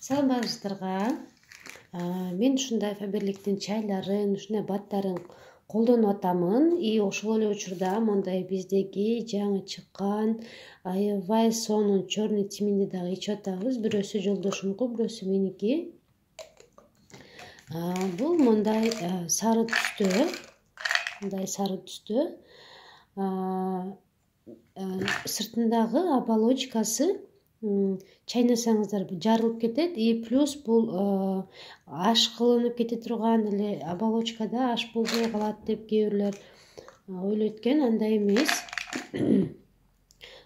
Саламатсыздарга. Мен ушундай фаберликтин чайларын, ушундай баттарын колдонуп атамын. И ошол эле учурда мондай биздеги жаңы чыккан аябай сонун черный тиминди дагы ичип атабыз. Бирөөсү жолдошумку, бирөөсү меники. Бул мондай сары түстө. Мындай сары түстө. Сыртындагы оболочкасы чайнасаңыздар жарылып кетет. И плюс бул аш кылынып кете турган эле оболочкада аш болбой калат деп кээ бирлер ойлойт экен. Андай эмес.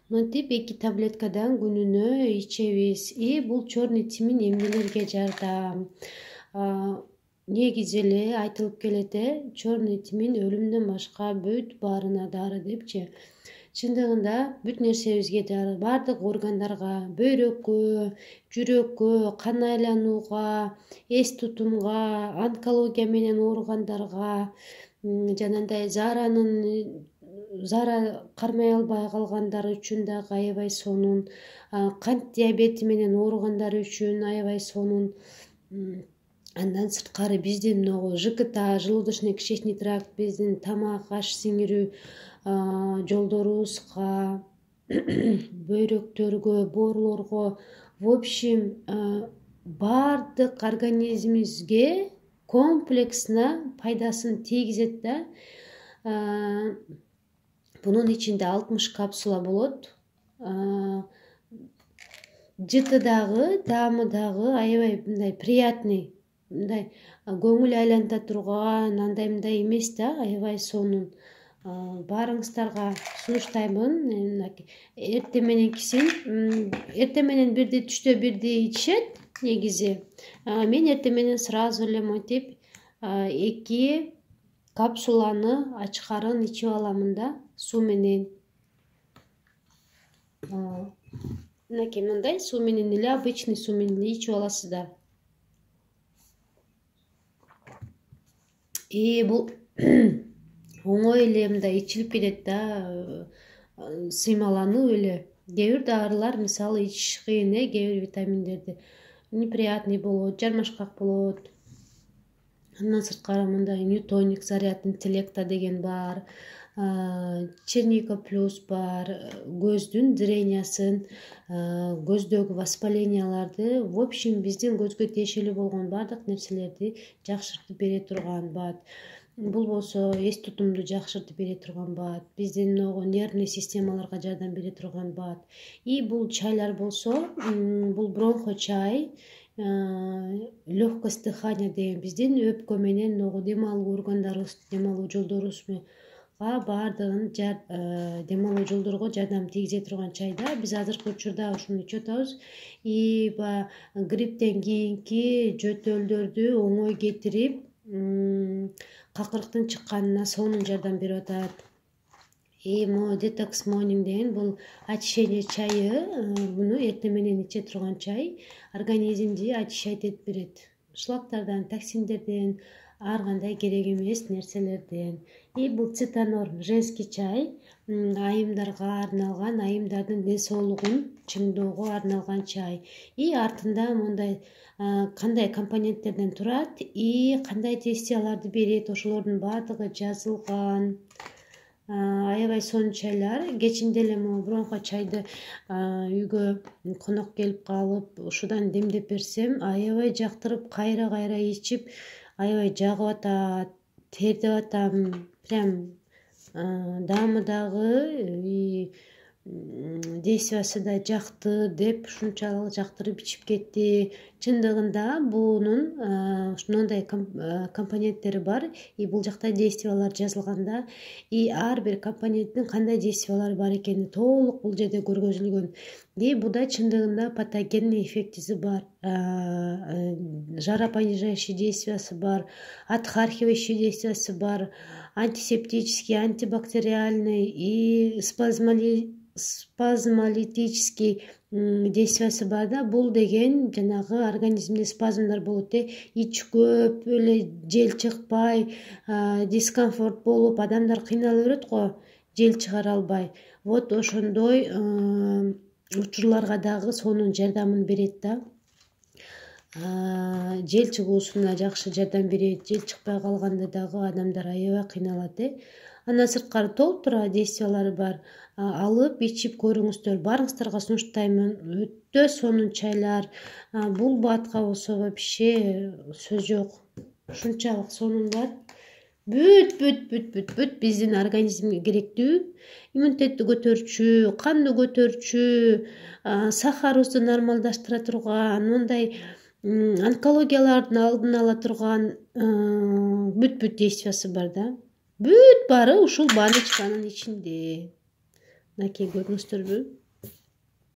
Мынтип 2 таблеткадан күнүнө ичебиз. И бул черный тимин эмнелерге жардам? Негизи эле айтылып келет, черный тимин өлүмдөн башка бүт баарына дары депчи. Чындыгында бүт нерсебизге дары, бардык органдарга, бөйрөккө, жүрөккө, кан айланууга, эс тутумга, онкология менен ооругандарга, жанагындай заара кармай албай калгандар үчүн дагы аябай сонун, кант диабети менен ооругандар үчүн аябай сонун. Андан сырткары биздин могу ЖКТ, желудочно-кишечный тракт, биздин тамак, аш сиңирүү жолдорубузга, бөйрөктөргө, боорлорго, в общем, бардык организмибизге комплексно пайдасын тийгизет да. Бунун ичинде 60 капсула болот. Жыты дагы, даамы дагы аябай мындай приятный, мындай көңүл айланта турган, андай мындай эмес да, аябай сонун. Баарыңыздарга сунуштаймын. Эртең менен бирди, түштө бирди ичишет негизи. Мен эртең менен сразу эле монтип 2 капсуланы ачкарын ичип аламын да, суу менен. Мынакей мындай суу менен эле, обычный суу менен эле ичип аласыздар. И бул оңой эле мындай ичилип кетет да, сыймаланып эле. Кээ бир дарылар мисалы ичиш кыйын, кээ бир витаминдерди неприятный болот, жармашкак болот. Андан сырткары мындай ньютоник, заряд интеллекта деген бар, черника плюс бар, көздүн зрениясын, көздөгү воспаленияларды, в общем, биздин көзгө тиешелүү болгон бардык нерселерди жакшыртып бере турган бат. Бул болсо эс тутумду жакшыртып бере турган бат, биздин нервный системаларга жардам бере турган бат. И бул чайлар болсо, бул бронхо чай, легкость дыхания деген биздин өпкө менен дем алуу органдарыбыз, дем алуу жолдорубузга бардыгын дем алуу жолдорго жардам тийгизе турган чай да. Биз азыркы учурда ушуну ичип атабыз. И грипптен кийинки жөтөлдөрдү оңой кетирип, какырыктын чыкканына сонун жардам берип атат. И детокс morning деген бул очищение чайы, буну эртең менен иче турган чай организмди очищать берет. Шлактардан, токсиндерден, ар кандай керек эмес нерселерден. И бул цитонорм женский чай, айымдарга арналган, айымдардын ден соолугун чыңдоого арналган чай. И артында мондай кандай компоненттерден турат и кандай действияларды берет, ошолордун бардыгы жазылган. Аябай сонун чайлар. Кечинде эле могу бронхо чайды үйгө конок келип калып, ушудан демдеп берсем, аябай жактырып, кайра ичип, аябай жагып атат, тердеп атам. Прям даамы дагы, действиясы да жакты деп ушунчалык жактырып ичип кетти. Чындыгында бунун ушундай компоненттери бар. И бул жакта действиялар жазылган да. И ар бир компоненттин кандай действиялары бар экени толук бул жерде көргөзүлгөн. И буда чындыгында патогенный эффектиси бар, жаропонижающий действиясы бар, отхаркивающий действиясы бар, антисептический, антибактериальный и спазмолитический действиясы бар да. Бул деген жанагы организмде спазмдар болот, ич көп эле жел чыкпай, дискомфорт болуп, адамдар кыйналып өрөт го, жел чыгара албай. Вот ошондой учурларга дагы сонун жардамын берет да. жел чыгуусуна жакшы жардам берет. Жел чыкпай калганда дагы адамдар аябай кыйналат. Андан сырткары толтура действиялары бар. Алып ичип көрүңүздөр. Барыңыздарга сунуштаймын. Өтө сонун чайлар. Бул баатка болсо вообще сөз жок. Ушунчалык сонун бүт биздин организмге керектүү. Иммунитетти көтөрчү, канды көтөрчү, сахарыбызды нормалдаштыра турган, мындай онкологиялардын алдын ала турган бүт действиясы бар да. Бүт баары ушул баночканын ичинде. Мынакей көрүңүздөрбү?